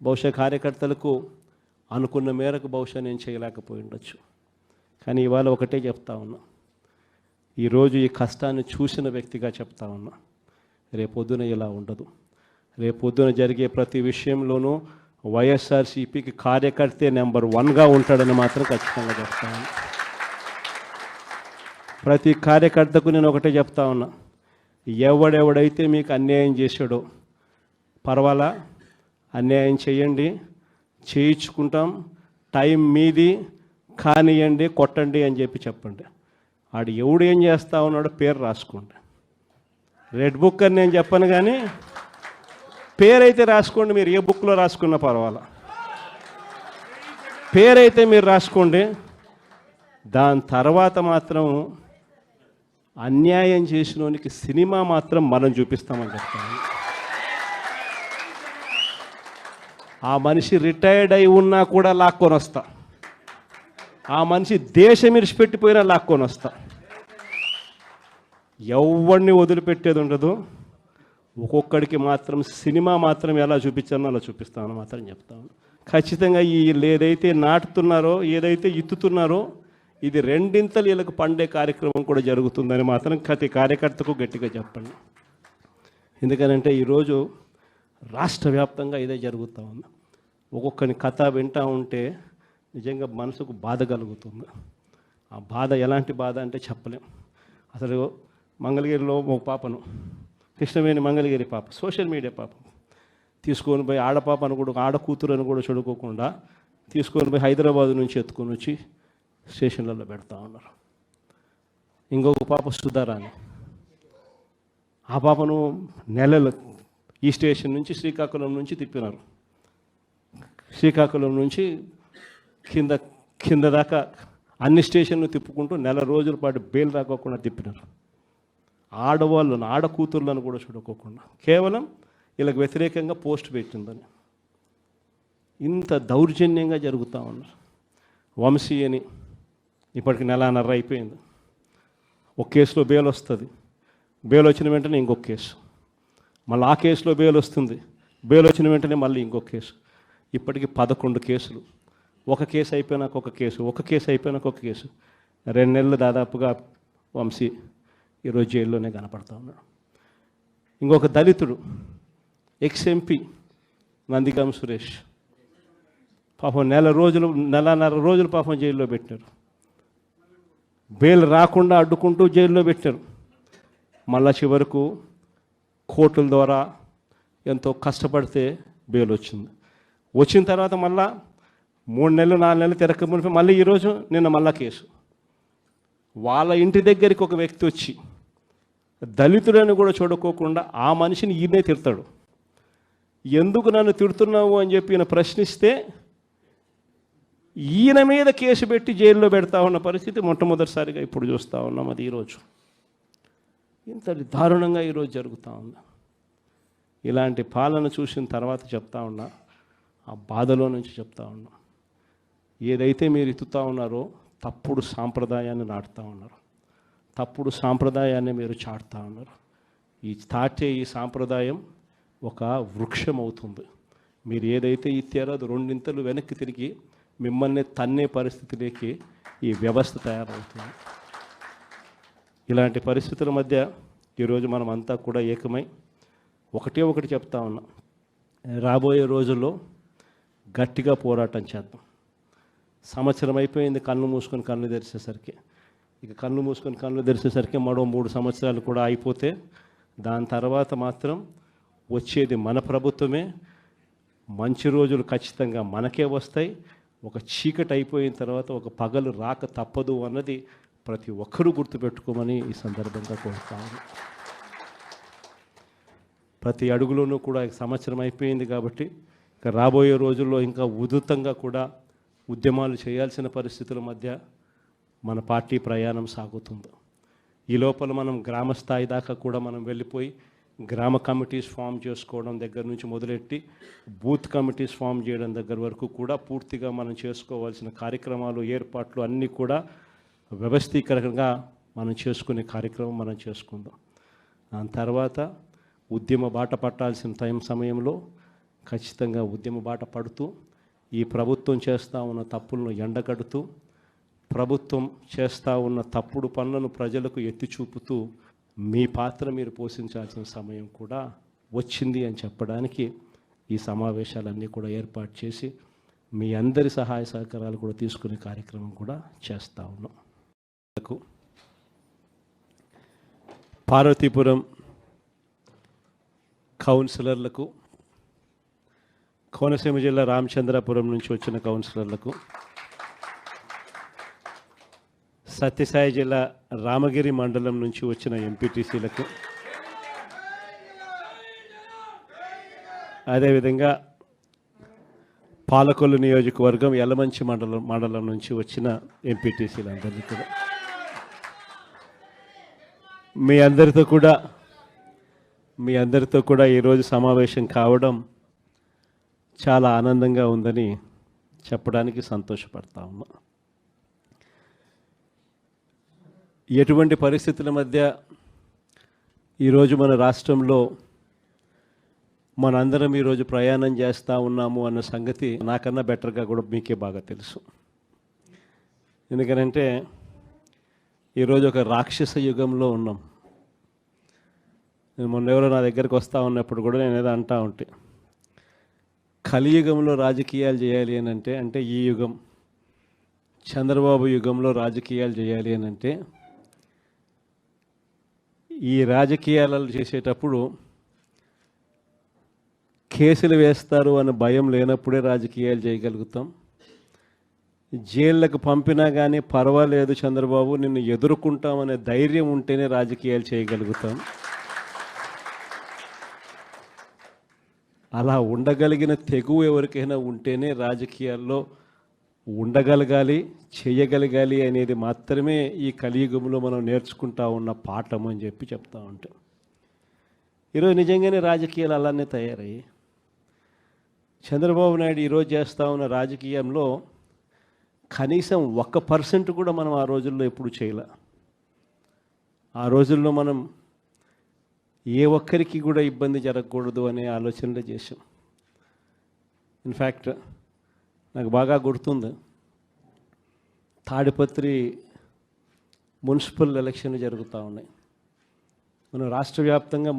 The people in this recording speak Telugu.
బహుశా కార్యకర్తలకు అనుకున్న మేరకు బహుశా నేను చేయలేకపోయి ఉండొచ్చు. కానీ ఇవాళ ఒకటే చెప్తా ఉన్నా, ఈరోజు ఈ కష్టాన్ని చూసిన వ్యక్తిగా చెప్తా ఉన్నా, రేపొద్దున ఇలా ఉండదు. రేపొద్దున జరిగే ప్రతి విషయంలోనూ వైఎస్ఆర్సీపీకి కార్యకర్తే నెంబర్ 1గా ఉంటాడని మాత్రం ఖచ్చితంగా చెప్తాను. ప్రతి కార్యకర్తకు నేను ఒకటే చెప్తా ఉన్నా, ఎవడెవడైతే మీకు అన్యాయం చేశాడో పర్వాలా, అన్యాయం చేయండి, చేయించుకుంటాం, టైం మీది, కానియండి, కొట్టండి అని చెప్పండి. ఆడు ఎవడు ఏం చేస్తా ఉన్నాడో పేరు రాసుకోండి. రెడ్ బుక్ అని నేను చెప్పను, కానీ పేరైతే రాసుకోండి. మీరు ఏ బుక్లో రాసుకున్నా పర్వాలా, పేరైతే మీరు రాసుకోండి. దాని తర్వాత మాత్రం అన్యాయం చేసినోనికి సినిమా మాత్రం మనం చూపిస్తామని చెప్తాను. ఆ మనిషి రిటైర్డ్ అయి ఉన్నా కూడా లాక్కొని వస్తా, ఆ మనిషి దేశం విడిచిపెట్టిపోయినా లాక్కొని వస్తా. ఎవరిని వదిలిపెట్టేది ఉండదు. ఒక్కొక్కడికి మాత్రం సినిమా మాత్రం ఎలా చూపించానో అలా చూపిస్తామని మాత్రం చెప్తాను. ఖచ్చితంగా వీళ్ళు ఏదైతే నాటుతున్నారో, ఏదైతే ఇత్తుతున్నారో, ఇది రెండింతలు వీళ్ళకు పండే కార్యక్రమం కూడా జరుగుతుందని మాత్రం ప్రతి కార్యకర్తకు గట్టిగా చెప్పండి. ఎందుకనంటే ఈరోజు రాష్ట్ర వ్యాప్తంగా ఇదే జరుగుతూ ఉంది. ఒక్కొక్కని కథ వింటూ ఉంటే నిజంగా మనసుకు బాధ కలుగుతుంది. ఆ బాధ ఎలాంటి బాధ అంటే చెప్పలేం. అసలు మంగళగిరిలో ఒక పాపను, కృష్ణవేణి మంగళగిరి పాప, సోషల్ మీడియా పాప తీసుకొని పోయి, ఆడపాపను కూడా, ఆడకూతురు అని కూడా చూడుకోకుండా తీసుకొని పోయి హైదరాబాద్ నుంచి ఎత్తుకొని వచ్చి స్టేషన్లలో పెడతా ఉన్నారు. ఇంకొక పాప సుధారాణి, ఆ పాపను నెలలు ఈ స్టేషన్ నుంచి శ్రీకాకుళం నుంచి తిప్పినారు. శ్రీకాకుళం నుంచి కింద దాకా అన్ని స్టేషన్లు తిప్పుకుంటూ నెల రోజుల పాటు బెయిల్ రాకోకుండా తిప్పినారు. ఆడవాళ్ళను, ఆడకూతుర్లను కూడా చూడుకోకుండా కేవలం వీళ్ళకి వ్యతిరేకంగా పోస్ట్ పెట్టిందని ఇంత దౌర్జన్యంగా జరుగుతూ ఉన్నారు. వంశీ అని ఇప్పటికి 1.5 అయిపోయింది. ఒక కేసులో బెయిల్ వస్తుంది, బెయిల్ వచ్చిన వెంటనే ఇంకొక కేసు, మళ్ళీ ఆ కేసులో బెయిల్ వస్తుంది, బెయిల్ వచ్చిన వెంటనే మళ్ళీ ఇంకొక కేసు. ఇప్పటికి 11 కేసులు. ఒక కేసు అయిపోయినాక ఒక కేసు, ఒక కేసు అయిపోయినాక ఒక కేసు. 2 నెలలు దాదాపుగా వంశీ ఈరోజు జైల్లోనే కనపడతా ఉన్నాడు. ఇంకొక దళితుడు ఎక్స్-ఎంపీ నందిగామ సురేష్ పాపం 1.5 రోజులు పాపం జైల్లో పెట్టారు. బెయిల్ రాకుండా అడ్డుకుంటూ జైల్లో పెట్టారు. మళ్ళా చివరకు కోర్టుల ద్వారా ఎంతో కష్టపడితే బెయిల్ వచ్చింది. వచ్చిన తర్వాత మళ్ళా 3 నెలలు 4 నెలలు తిరగకపోతే మళ్ళీ ఈరోజు నిన్న మళ్ళా కేసు. వాళ్ళ ఇంటి దగ్గరికి ఒక వ్యక్తి వచ్చి దళితుడని కూడా చూడుకోకుండా ఆ మనిషిని ఈయనే తిడతాడు. ఎందుకు నన్ను తిడుతున్నావు అని చెప్పి ఈయన ప్రశ్నిస్తే ఈయన మీద కేసు పెట్టి జైల్లో పెడతా ఉన్న పరిస్థితి మొట్టమొదటిసారిగా ఇప్పుడు చూస్తూ ఉన్నాం. అది ఈరోజు ఇంత దారుణంగా ఈరోజు జరుగుతూ ఉంది. ఇలాంటి పాలన చూసిన తర్వాత చెప్తా ఉన్నా, ఆ బాధలో నుంచి చెప్తా ఉన్నా, ఏదైతే మీరు ఎత్తుతూ ఉన్నారో తప్పుడు సాంప్రదాయాన్ని నాటుతూ ఉన్నారు, తప్పుడు సాంప్రదాయాన్ని మీరు చాటుతూ ఉన్నారు. ఈ సాంప్రదాయం ఒక వృక్షం అవుతుంది. మీరు ఏదైతే ఇచ్చారో అది 2 ఇంతలు వెనక్కి తిరిగి మిమ్మల్ని తన్నే పరిస్థితిలోకి ఈ వ్యవస్థ తయారవుతుంది. ఇలాంటి పరిస్థితుల మధ్య ఈరోజు మనం అంతా కూడా ఏకమై ఒకటి చెప్తా ఉన్నాం, రాబోయే రోజుల్లో గట్టిగా పోరాటం చేద్దాం. సంవత్సరం అయిపోయింది కళ్ళు మూసుకొని కళ్ళు తెరిచేసరికి. ఇక కళ్ళు మూసుకొని కళ్ళు తెరిచేసరికి మరో 3 సంవత్సరాలు కూడా అయిపోతే దాని తర్వాత మాత్రం వచ్చేది మన ప్రభుత్వమే. మంచి రోజులు ఖచ్చితంగా మనకే వస్తాయి. ఒక చీకటి అయిపోయిన తర్వాత ఒక పగలు రాక తప్పదు అన్నది ప్రతి ఒక్కరూ గుర్తుపెట్టుకోమని ఈ సందర్భంగా కోరుతాను. ప్రతి అడుగులోనూ కూడా సంవత్సరం అయిపోయింది కాబట్టి ఇక రాబోయే రోజుల్లో ఇంకా ఉధృతంగా కూడా ఉద్యమాలు చేయాల్సిన పరిస్థితుల మధ్య మన పార్టీ ప్రయాణం సాగుతుంది. ఈ లోపల మనం గ్రామ స్థాయి దాకా కూడా మనం వెళ్ళిపోయి గ్రామ కమిటీస్ ఫామ్ చేసుకోవడం దగ్గర నుంచి మొదలెట్టి బూత్ కమిటీస్ ఫామ్ చేయడం దగ్గర వరకు కూడా పూర్తిగా మనం చేసుకోవాల్సిన కార్యక్రమాలు, ఏర్పాట్లు అన్నీ కూడా వ్యవస్థీకరణగా మనం చేసుకునే కార్యక్రమం మనం చేసుకుందాం. దాని తర్వాత ఉద్యమ బాట పట్టాల్సిన సమయంలో ఖచ్చితంగా ఉద్యమ బాట పడుతూ ఈ ప్రభుత్వం చేస్తూ ఉన్న తప్పులను ఎండగడుతూ ప్రభుత్వం చేస్తూ ఉన్న తప్పుడు పనులను ప్రజలకు ఎత్తి చూపుతూ మీ పాత్ర మీరు పోషించాల్సిన సమయం కూడా వచ్చింది అని చెప్పడానికి ఈ సమావేశాలన్నీ కూడా ఏర్పాటు చేసి మీ అందరి సహాయ సహకారాలు కూడా తీసుకునే కార్యక్రమం కూడా చేస్తూ ఉన్నాం. పార్వతీపురం కౌన్సిలర్లకు, కోనసీమ జిల్లా రామచంద్రాపురం నుంచి వచ్చిన కౌన్సిలర్లకు, సత్యసాయి జిల్లా రామగిరి మండలం నుంచి వచ్చిన ఎంపీటీసీలకు, అదేవిధంగా పాలకొల్లు నియోజకవర్గం యలమంచి మండలం నుంచి వచ్చిన ఎంపీటీసీలందరికీ కూడా మీ అందరితో కూడా ఈరోజు సమావేశం కావడం చాలా ఆనందంగా ఉందని చెప్పడానికి సంతోషపడతా ఉన్నా. ఎటువంటి పరిస్థితుల మధ్య ఈరోజు మన రాష్ట్రంలో మనందరం ఈరోజు ప్రయాణం చేస్తూ ఉన్నాము అన్న సంగతి నాకన్నా బెటర్గా కూడా మీకే బాగా తెలుసు. ఎందుకనంటే ఈరోజు ఒక రాక్షస యుగంలో ఉన్నాం. మొన్న ఎవరో నా దగ్గరికి వస్తూ ఉన్నప్పుడు కూడా నేను ఏదో అంటూ ఉంటే, కలియుగంలో రాజకీయాలు చేయాలి అని అంటే ఈ యుగం చంద్రబాబు యుగంలో రాజకీయాలు చేయాలి అని అంటే ఈ రాజకీయాలు చేసేటప్పుడు కేసులు వేస్తారు అన్న భయం లేనప్పుడే రాజకీయాలు చేయగలుగుతాం. జైళ్ళకు పంపినా కానీ పర్వాలేదు చంద్రబాబు నిన్ను ఎదుర్కొంటామనే ధైర్యం ఉంటేనే రాజకీయాలు చేయగలుగుతాం. అలా ఉండగలిగిన తెగువ ఎవరికైనా ఉంటేనే రాజకీయాల్లో ఉండగలగాలి, చేయగలగాలి అనేది మాత్రమే ఈ కలియుగంలో మనం నేర్చుకుంటా ఉన్న పాఠం అని చెప్పి చెప్తా ఉంటాం. ఈరోజు నిజంగానే రాజకీయాలు అలానే తయారయ్యి చంద్రబాబు నాయుడు ఈరోజు చేస్తూ ఉన్న రాజకీయంలో కనీసం 1% కూడా మనం ఆ రోజుల్లో ఎప్పుడు చేయలే. ఆ రోజుల్లో మనం ఏ ఒక్కరికి కూడా ఇబ్బంది జరగకూడదు అనే ఆలోచనలు చేసాం. ఇన్ఫ్యాక్ట్ నాకు బాగా గుర్తుంది, తాడిపత్రి మున్సిపల్ ఎలక్షన్లు జరుగుతూ ఉన్నాయి. మనం రాష్ట్ర వ్యాప్తంగా